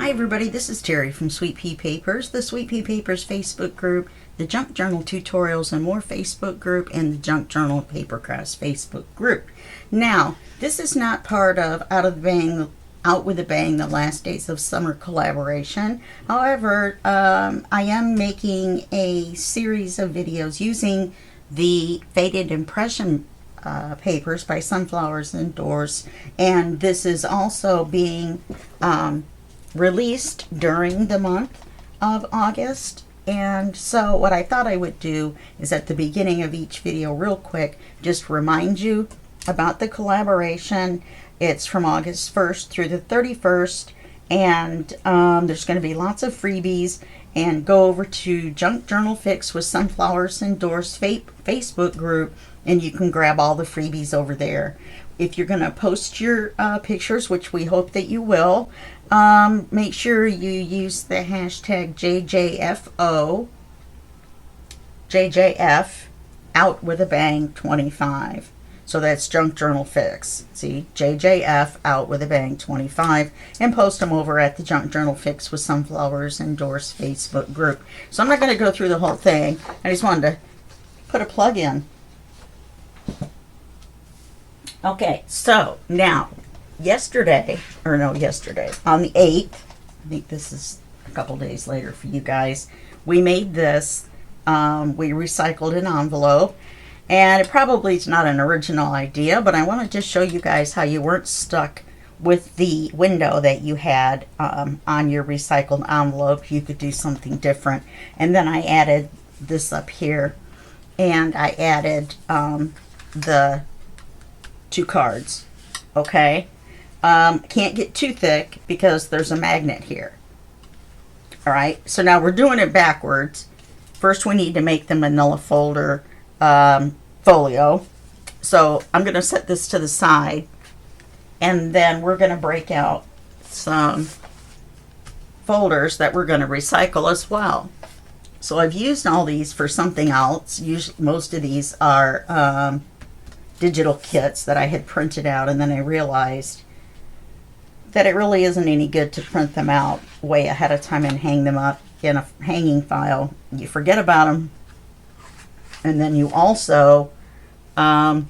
Hi everybody, this is Teri from Sweet Pea Papers, the Sweet Pea Papers Facebook group, the Junk Journal Tutorials and More Facebook group, and the Junk Journal Papercrafts Facebook group. Now, this is not part of Out with a Bang, the Last Days of Summer collaboration. However, I am making a series of videos using the Faded Impression papers by Sunflowers Indoors, and this is also being released during the month of August. And so what I thought I would do is at the beginning of each video real quick just remind you about the collaboration. It's from August 1st through the 31st, and there's going to be lots of freebies. And go over to Junk Journal Fix with Sunflowers Indoors Facebook group, and you can grab all the freebies over there. If you're going to post your pictures, which we hope that you will, make sure you use the hashtag JJF Out with a Bang 25. So that's Junk Journal Fix. See, JJF Out with a Bang 25, and post them over at the Junk Journal Fix with Sunflowers Indoors Facebook group. So I'm not going to go through the whole thing. I just wanted to put a plug in. Okay, so now, yesterday, on the 8th, I think this is a couple days later for you guys, we made this. We recycled an envelope. And it probably is not an original idea, but I wanted to show you guys how you weren't stuck with the window that you had on your recycled envelope. You could do something different. And then I added this up here, and I added the 2 cards. Okay? Can't get too thick because there's a magnet here. Alright, so now we're doing it backwards. First we need to make the manila folder folio. So I'm going to set this to the side, and then we're going to break out some folders that we're going to recycle as well. So I've used all these for something else. Most of these are digital kits that I had printed out, and then I realized that it really isn't any good to print them out way ahead of time and hang them up in a hanging file. You forget about them. And then you also, they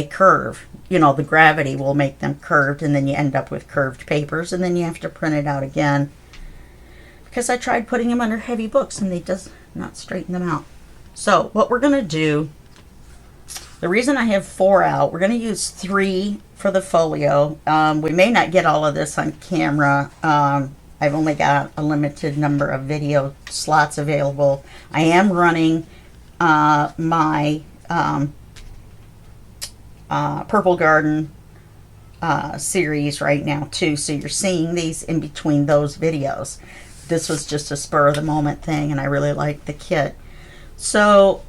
curve. You know, the gravity will make them curved, and then you end up with curved papers, and then you have to print it out again. Because I tried putting them under heavy books, and they does not straighten them out. So what we're going to do, the reason I have 4 out, we're going to use 3 for the folio. We may not get all of this on camera. I've only got a limited number of video slots available. I am running my Purple Garden series right now too, so you're seeing these in between those videos. This was just a spur of the moment thing, and I really like the kit. So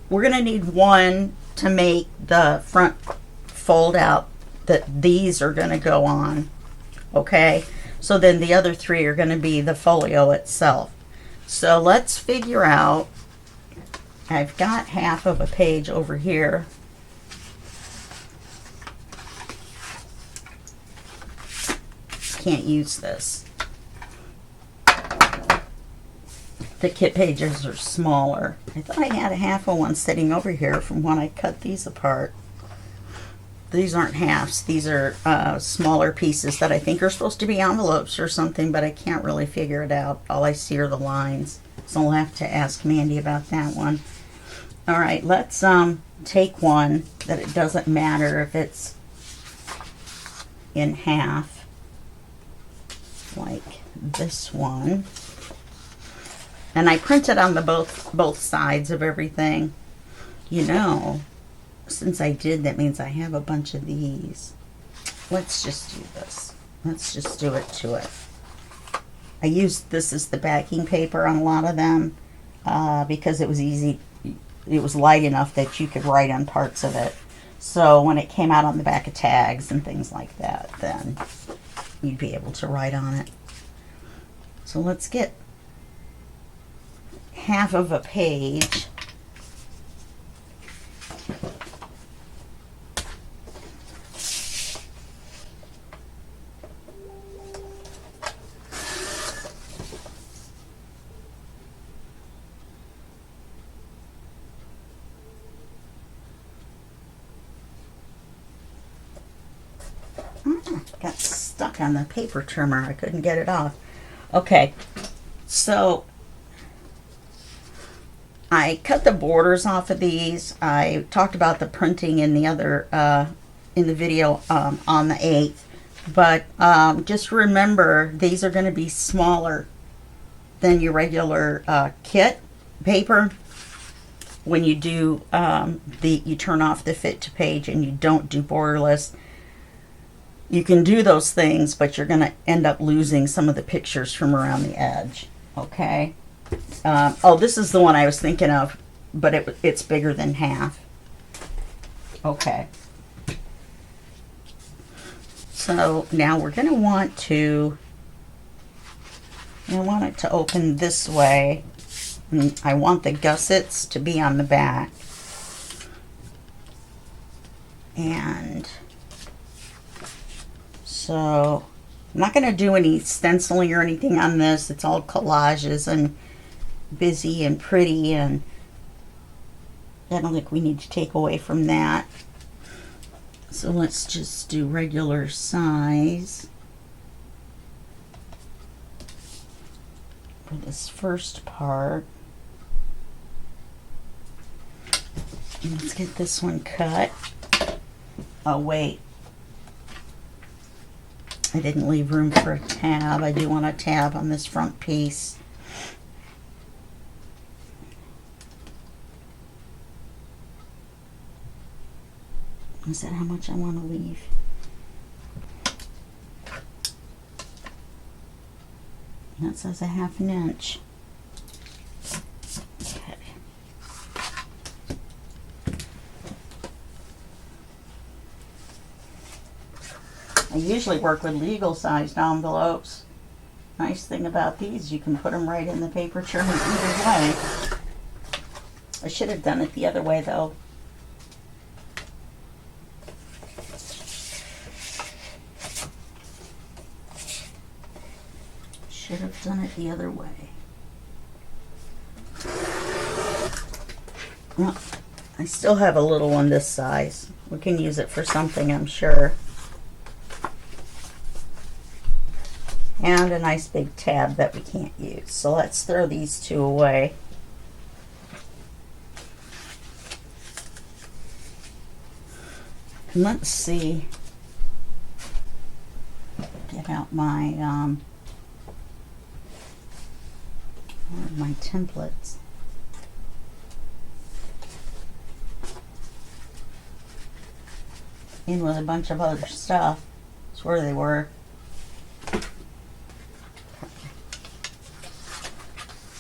we're going to need 1 to make the front fold out that these are going to go on. Okay? So then the other 3 are going to be the folio itself. So let's figure out, I've got half of a page over here. Can't use this. The kit pages are smaller. I thought I had a half of one sitting over here from when I cut these apart. These aren't halves. These are smaller pieces that I think are supposed to be envelopes or something, but I can't really figure it out. All I see are the lines. So I'll have to ask Mandy about that one. All right, let's take one that it doesn't matter if it's in half, like this one. And I printed on the both sides of everything. You know, since I did, that means I have a bunch of these. Let's just do this. Let's just do it to it. I used this as the backing paper on a lot of them because it was easy. It was light enough that you could write on parts of it. So when it came out on the back of tags and things like that, then you'd be able to write on it. So let's get half of a page. Got stuck on the paper trimmer. I couldn't get it off. Okay, so I cut the borders off of these. I talked about the printing in the other in the video on the 8th, but just remember these are going to be smaller than your regular kit paper. When you do you turn off the fit to page and you don't do borderless, you can do those things, but you're going to end up losing some of the pictures from around the edge. Okay. Oh, this is the one I was thinking of, but it's bigger than half. Okay. So now we're going to want to, I want it to open this way. And I want the gussets to be on the back. And so I'm not going to do any stenciling or anything on this. It's all collages and busy and pretty, and I don't think we need to take away from that. So let's just do regular size for this first part. And let's get this one cut. Oh wait, I didn't leave room for a tab. I do want a tab on this front piece. Is that how much I want to leave? That says a 1/2 inch. Okay. I usually work with legal sized envelopes. Nice thing about these, you can put them right in the paper trimmer either way. I should have done it the other way though. Should have done it the other way. Well, I still have a little one this size. We can use it for something, I'm sure. And a nice big tab that we can't use. So let's throw these two away. And let's see. Get out my my templates. In with a bunch of other stuff. That's where they were.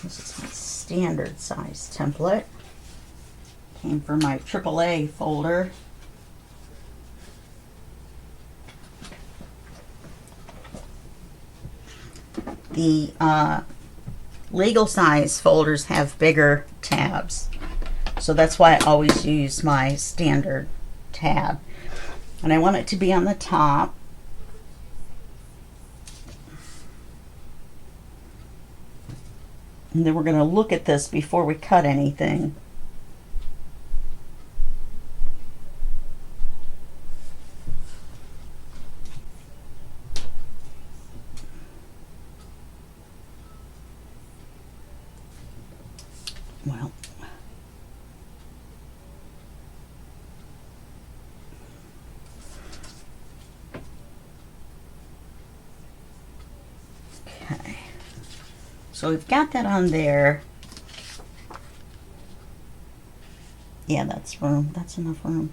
This is my standard size template. Came from my AAA folder. The legal size folders have bigger tabs, so that's why I always use my standard tab. And I want it to be on the top. And then we're going to look at this before we cut anything. Well, okay. So we've got that on there. Yeah, that's room. That's enough room.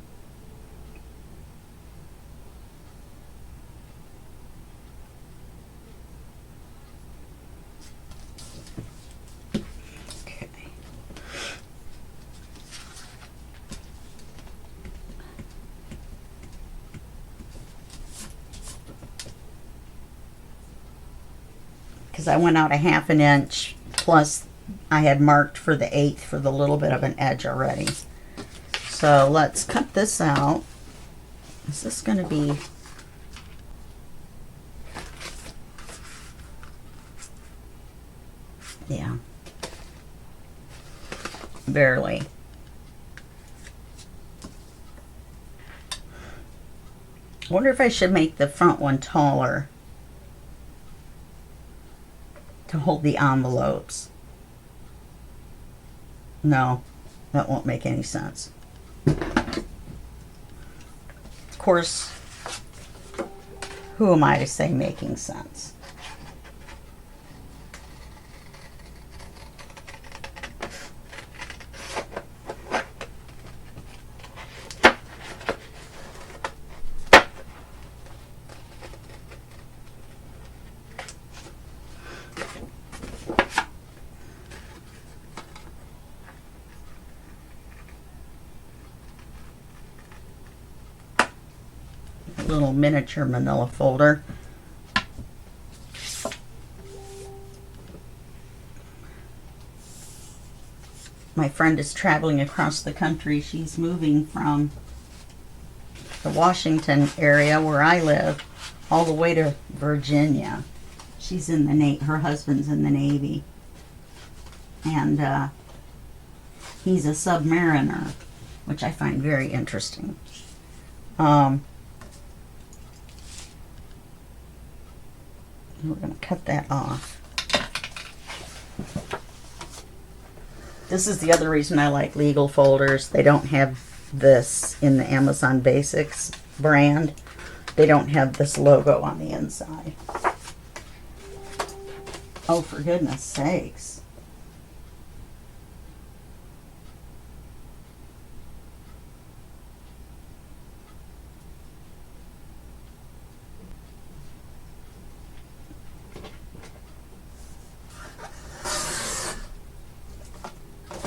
Because I went out a 1/2 inch, plus I had marked for the 1/8 for the little bit of an edge already. So let's cut this out. Is this going to be... Yeah. Barely. I wonder if I should make the front one taller to hold the envelopes. No, that won't make any sense. Of course, who am I to say making sense? Little miniature manila folder. My friend is traveling across the country. She's moving from the Washington area where I live all the way to Virginia. She's in the her husband's in the Navy, and he's a submariner, which I find very interesting. We're going to cut that off. This is the other reason I like legal folders. They don't have this in the Amazon Basics brand. They don't have this logo on the inside. Oh, for goodness sakes.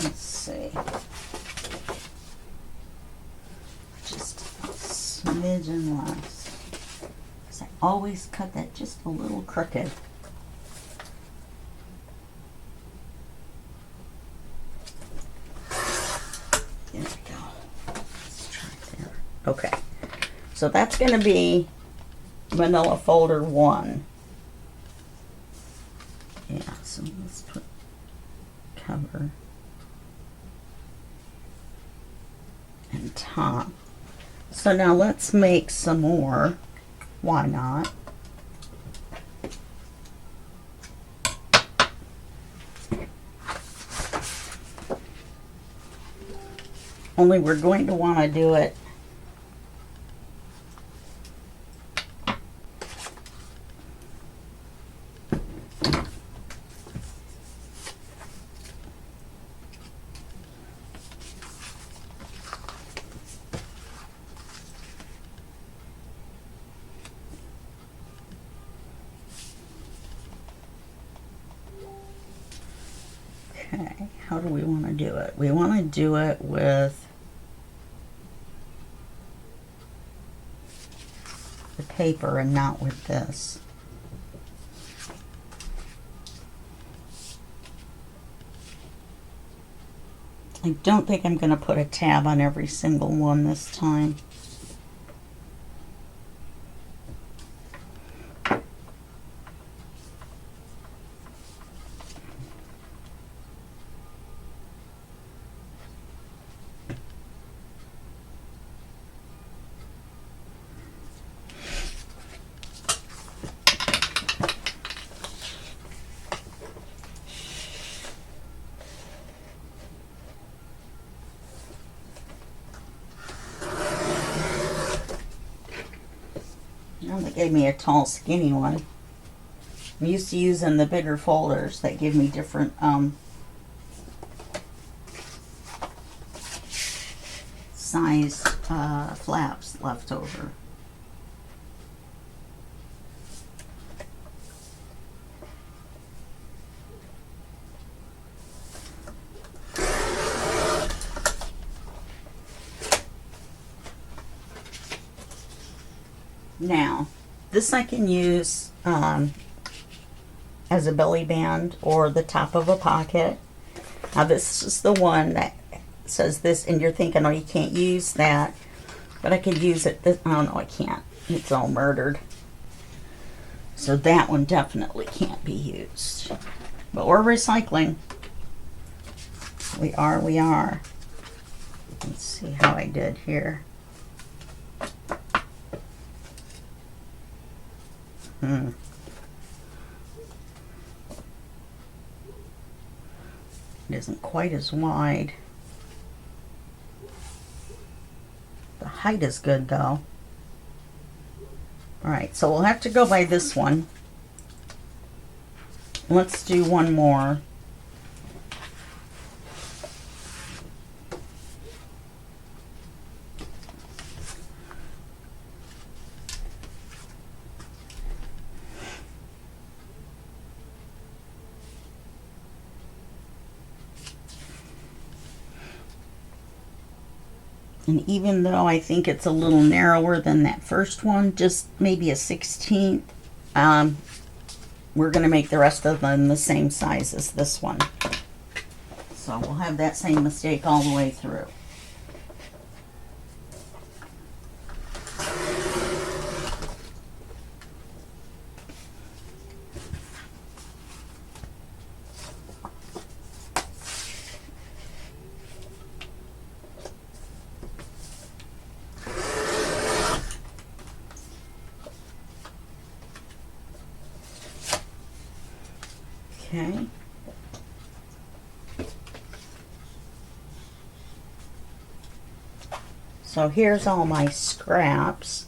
Let's see. Just a smidgen less. Because I always cut that just a little crooked. There we go. Let's try there. Okay. So that's going to be manila folder 1. Yeah, so let's put cover and top. So now let's make some more. Why not? Only we're going to want to do it okay. How do we want to do it? We want to do it with the paper and not with this. I don't think I'm going to put a tab on every single one this time. Well, they gave me a tall, skinny one. I'm used to using the bigger folders that give me different size flaps left over. Now, this I can use as a belly band or the top of a pocket. Now, this is the one that says this, and you're thinking, oh, you can't use that. But I could use it. Oh, no, I can't. It's all murdered. So that one definitely can't be used. But we're recycling. We are. Let's see how I did here. It isn't quite as wide. The height is good though. Alright, so we'll have to go by this one. Let's do one more. And even though I think it's a little narrower than that first one, just maybe a 1/16, we're going to make the rest of them the same size as this one. So we'll have that same mistake all the way through. Okay. So here's all my scraps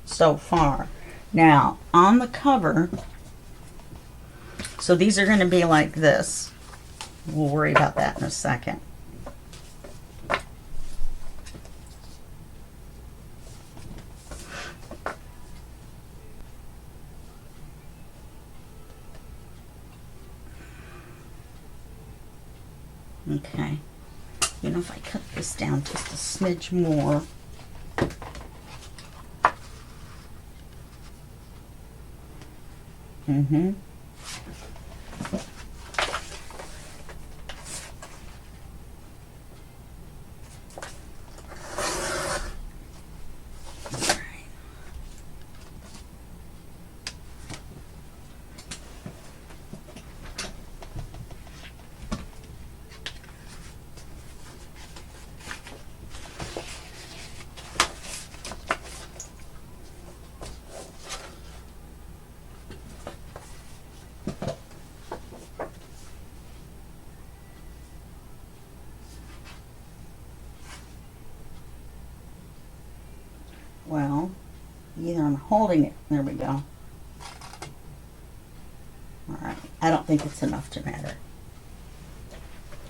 so far. Now, on the cover, so these are going to be like this. We'll worry about that in a second. Okay, you know, if I cut this down just a smidge more. Well, either I'm holding it, there we go. Alright, I don't think it's enough to matter.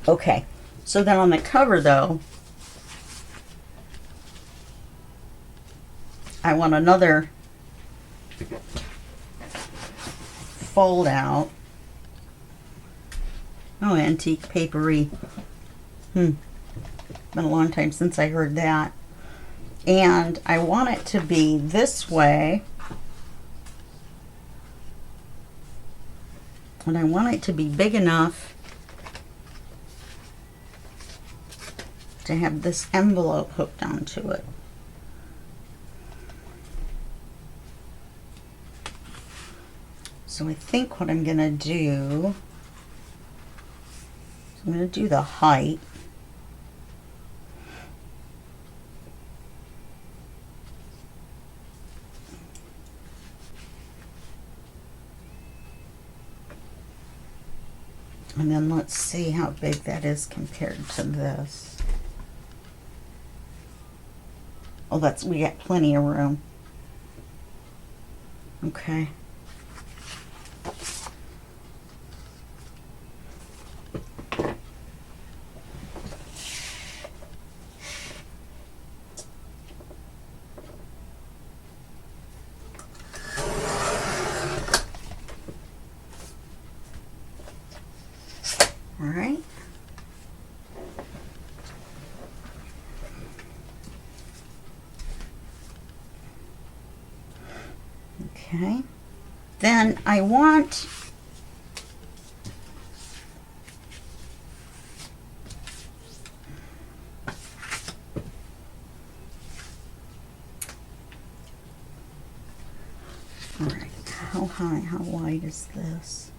Okay, so then on the cover though, I want another fold out. Oh, antique papery. Been a long time since I heard that. And I want it to be this way. And I want it to be big enough to have this envelope hooked onto it. So I think what I'm going to do, I'm going to do the height. And then let's see how big that is compared to this. Oh, we got plenty of room. Okay. All right. Okay. Then I want all right, how high, how wide is this?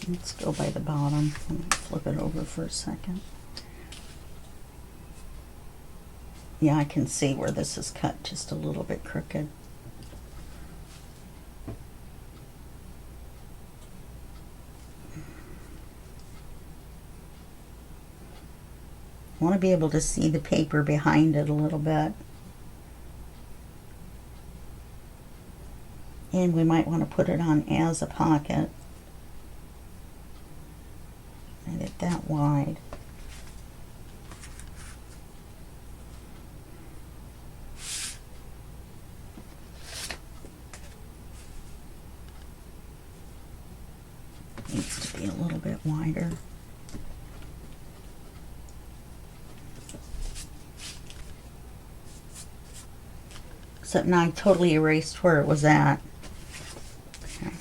Let's go by the bottom. Let me flip it over for a second. Yeah, I can see where this is cut just a little bit crooked. I want to be able to see the paper behind it a little bit. And we might want to put it on as a pocket. Made it that wide. Needs to be a little bit wider. Except now I totally erased where it was at. Okay.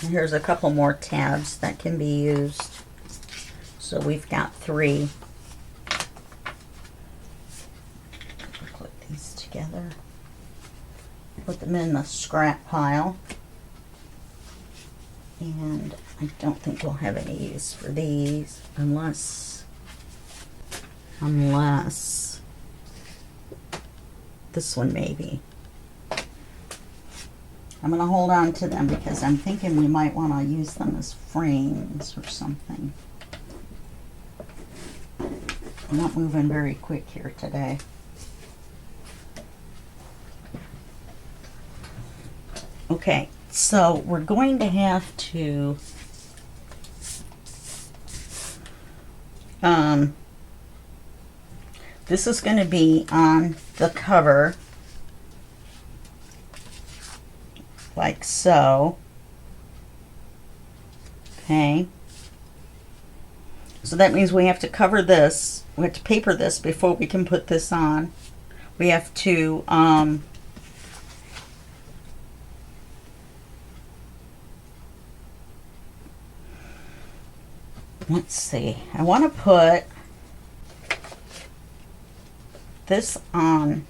Here's a couple more tabs that can be used. So we've got 3. Put these together. Put them in the scrap pile. And I don't think we'll have any use for these unless this one maybe. I'm going to hold on to them because I'm thinking we might want to use them as frames or something. I'm not moving very quick here today. Okay, so we're going to have to this is going to be on the cover. Like so. Okay. So that means we have to cover this. We have to paper this before we can put this on. We have to let's see. I want to put this on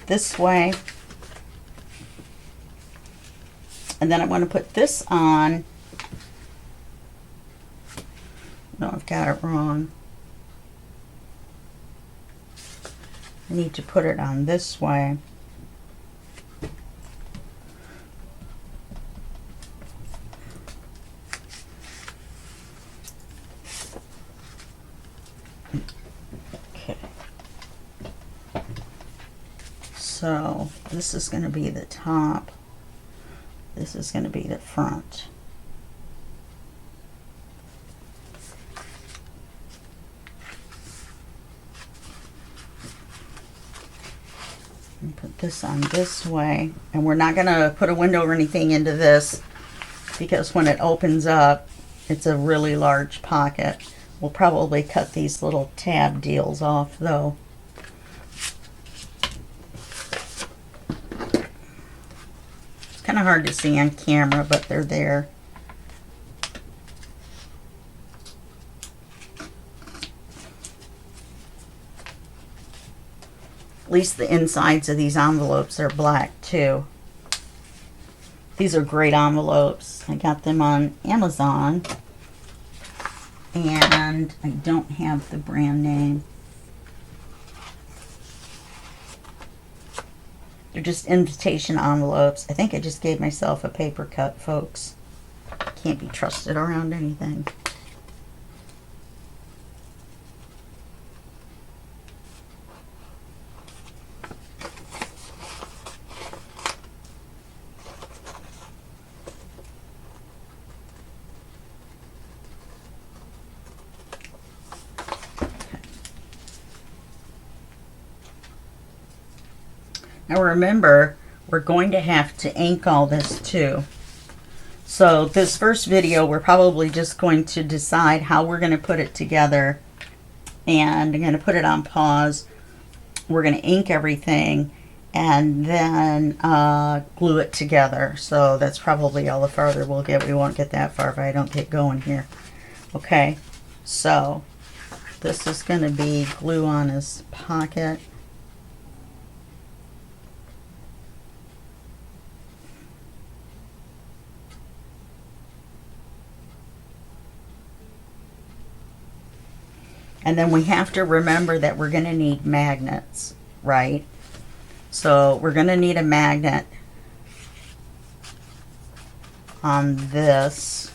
this way. And then I want to put this on. No, I've got it wrong. I need to put it on this way. Okay. So this is going to be the top. This is going to be the front. And put this on this way. And we're not going to put a window or anything into this because when it opens up, it's a really large pocket. We'll probably cut these little tab deals off though. Kind of hard to see on camera, but they're there. At least the insides of these envelopes are black too. These are great envelopes. I got them on Amazon. And I don't have the brand name. They're just invitation envelopes. I think I just gave myself a paper cut, folks. Can't be trusted around anything. Now remember, we're going to have to ink all this too. So this first video, we're probably just going to decide how we're going to put it together and I'm going to put it on pause. We're going to ink everything and then glue it together. So that's probably all the farther we'll get. We won't get that far if I don't get going here. Okay, so this is going to be glue on his pocket. And then we have to remember that we're going to need magnets, right? So we're going to need a magnet on this.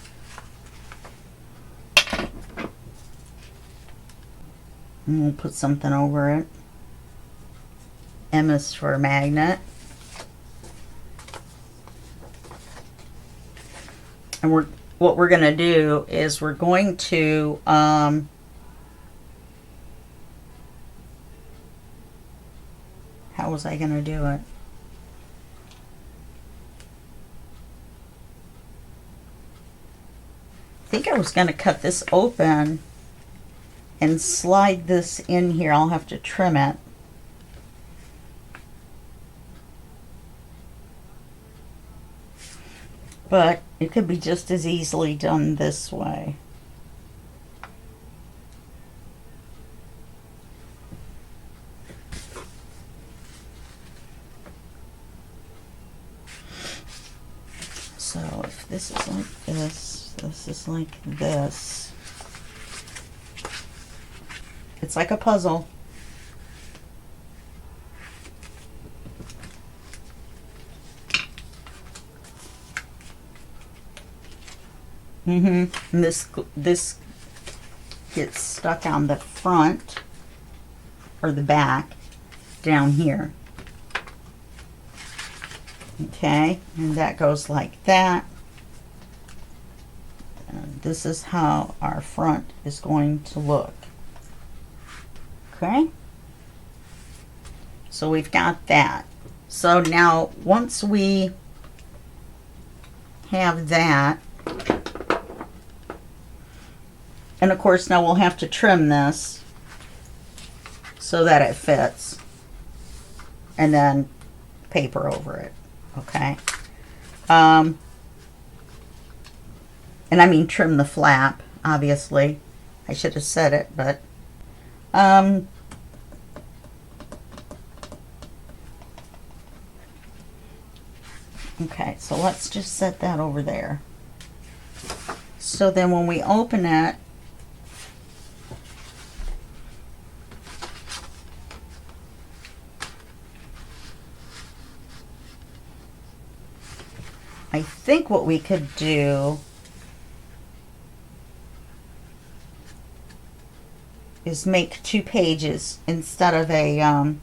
And we'll put something over it. M is for magnet. And what we're going to do is we're going to how was I going to do it? I think I was going to cut this open and slide this in here. I'll have to trim it. But it could be just as easily done this way. So if this is like this, this is like this. It's like a puzzle. And this gets stuck on the front or the back down here. Okay, and that goes like that. And this is how our front is going to look. Okay, so we've got that. So now once we have that, and of course now we'll have to trim this so that it fits, and then paper over it. Okay, and I mean trim the flap, obviously. I should have said it, but okay, so let's just set that over there. So then when we open it, I think what we could do is make 2 pages instead of a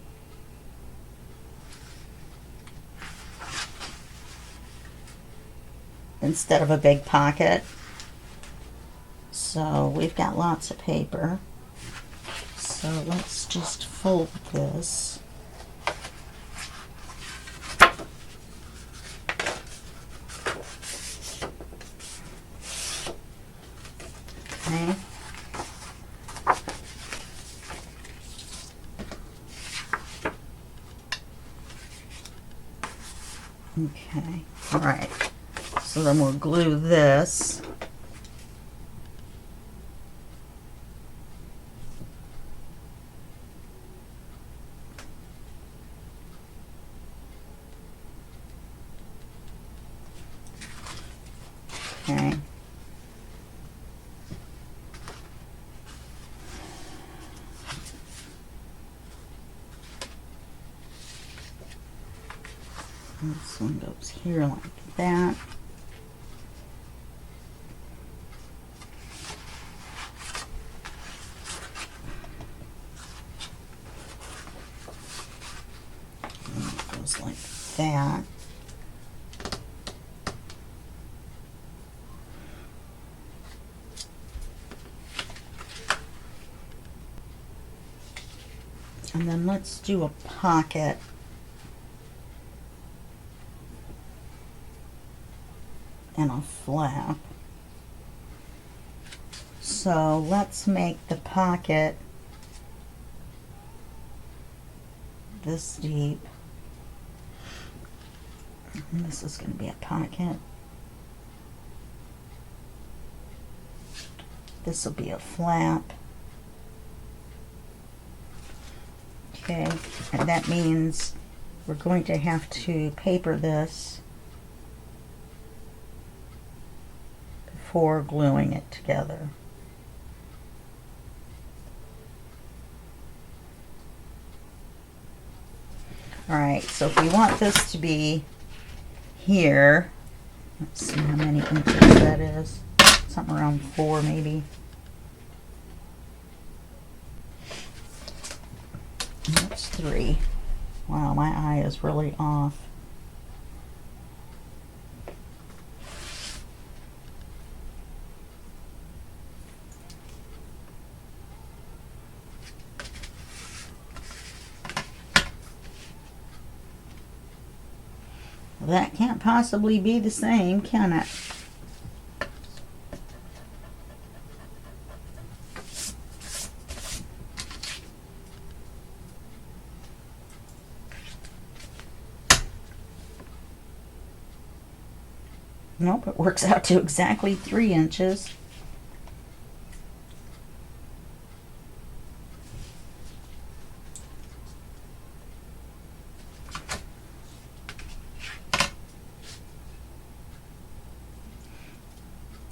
big pocket. So we've got lots of paper. So let's just fold this. Okay. Okay. All right. So then we'll glue this. Okay. This one goes here like that. And it goes like that. And then let's do a pocket. And a flap. So let's make the pocket this deep. And this is going to be a pocket. This will be a flap. Okay, and that means we're going to have to paper this before gluing it together. Alright, so if we want this to be here, let's see how many inches that is. Something around 4 maybe. That's 3. Wow, my eye is really off. Well, that can't possibly be the same, can it? Nope, it works out to exactly 3 inches.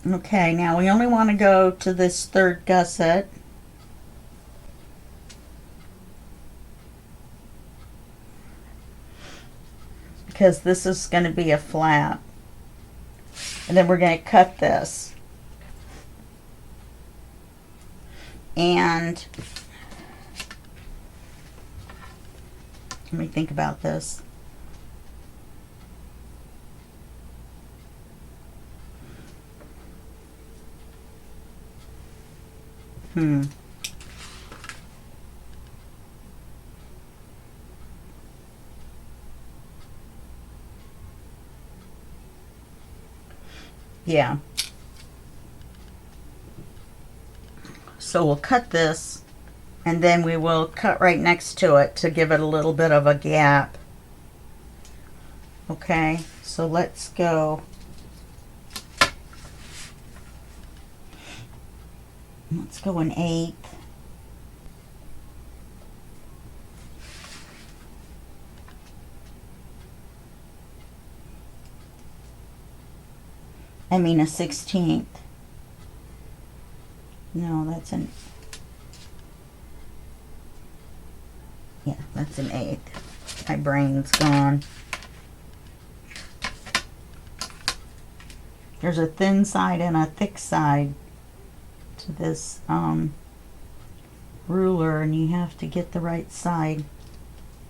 Okay, now we only want to go to this 3rd gusset. Because this is going to be a flap. And then we're going to cut this. And let me think about this. Yeah. So we'll cut this, and then we will cut right next to it to give it a little bit of a gap. Okay, so let's go. Let's go 1/8. I mean 1/16. No, that's an... Yeah, that's 1/8. My brain's gone. There's a thin side and a thick side to this ruler, and you have to get the right side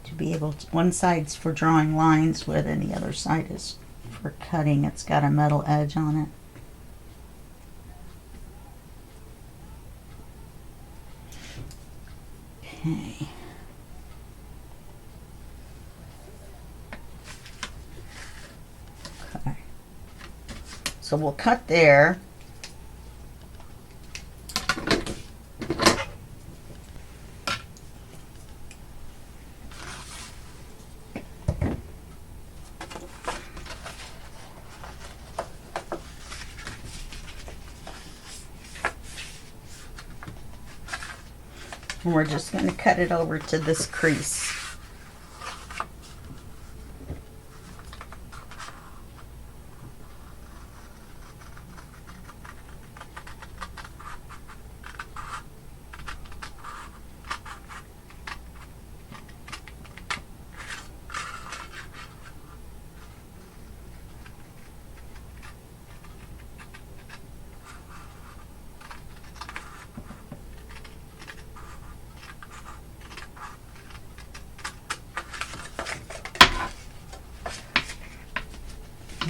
to be able to... One side's for drawing lines with, and the other side is for cutting. It's got a metal edge on it. Okay. Okay. So we'll cut there. And we're just going to cut it over to this crease.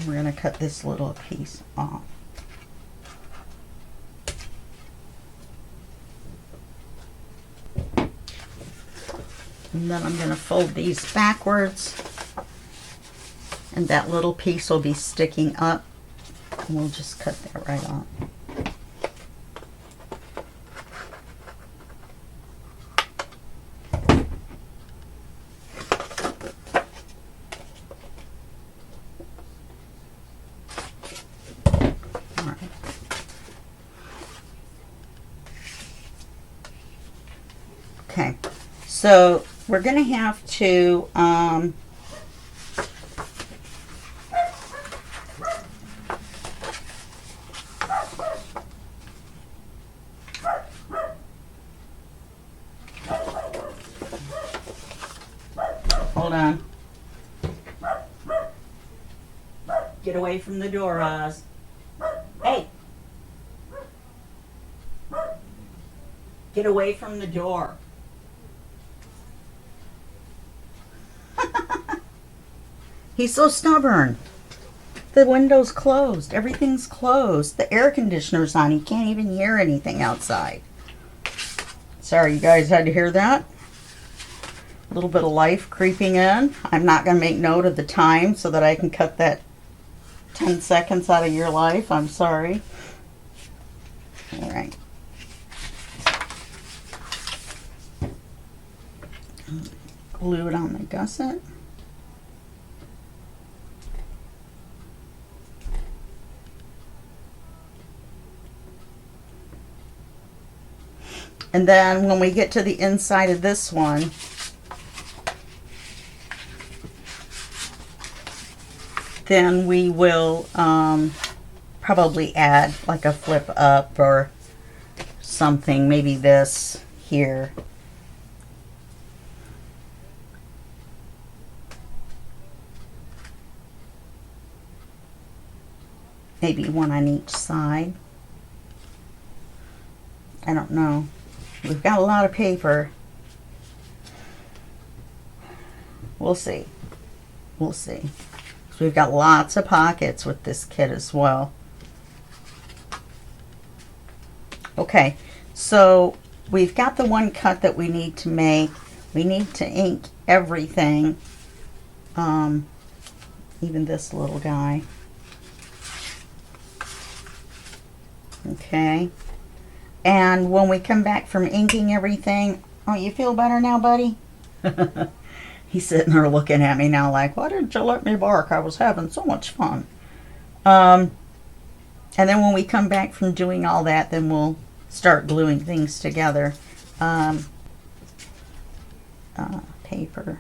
We're going to cut this little piece off. And then I'm going to fold these backwards, and that little piece will be sticking up. And we'll just cut that right off. So we're going to have to hold on. Get away from the door, Oz. Hey! Get away from the door. He's so stubborn. The window's closed. Everything's closed. The air conditioner's on. He can't even hear anything outside. Sorry you guys had to hear that. A little bit of life creeping in. I'm not going to make note of the time so that I can cut that 10 seconds out of your life. I'm sorry. All right. Glue it on the gusset. And then when we get to the inside of this one, then we will probably add like a flip up or something, maybe this here. Maybe one on each side. I don't know. We've got a lot of paper. We'll see. We'll see. So we've got lots of pockets with this kit as well. Okay, so we've got the one cut that we need to make. We need to ink everything. Even this little guy. Okay. And when we come back from inking everything, oh, you feel better now, buddy? He's sitting there looking at me now like, why didn't you let me bark? I was having so much fun. And then when we come back from doing all that, then we'll start gluing things together. Paper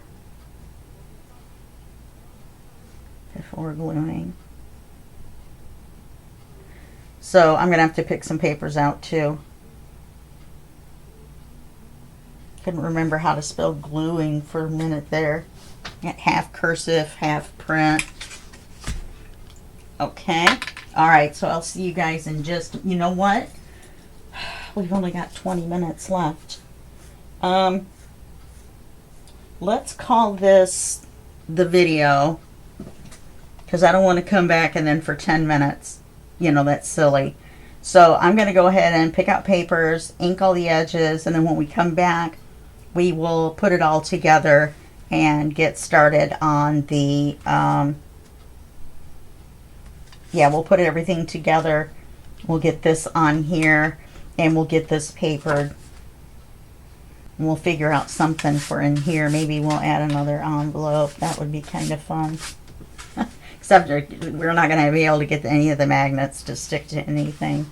before gluing. So I'm going to have to pick some papers out too. Couldn't remember how to spell gluing for a minute there. Half cursive, half print. Okay. All right, so I'll see you guys in just, you know what? We've only got 20 minutes left. Let's call this the video, because I don't want to come back and then for 10 minutes, you know, that's silly. So I'm going to go ahead and pick out papers, ink all the edges, and then when we come back, we will put it all together and get started on the, yeah, we'll put everything together. We'll get this on here, and we'll get this papered. And we'll figure out something for in here. Maybe we'll add another envelope. That would be kind of fun. Except we're not going to be able to get any of the magnets to stick to anything.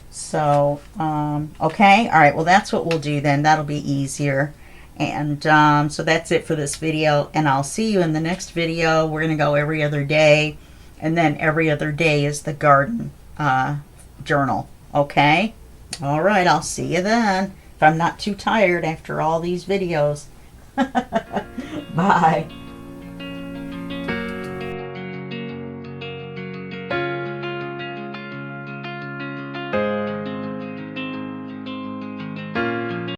So, okay. All right. Well, that's what we'll do then. That'll be easier. And so that's it for this video. And I'll see you in the next video. We're going to go every other day. And then every other day is the garden journal. Okay? All right. I'll see you then. If I'm not too tired after all these videos. Bye.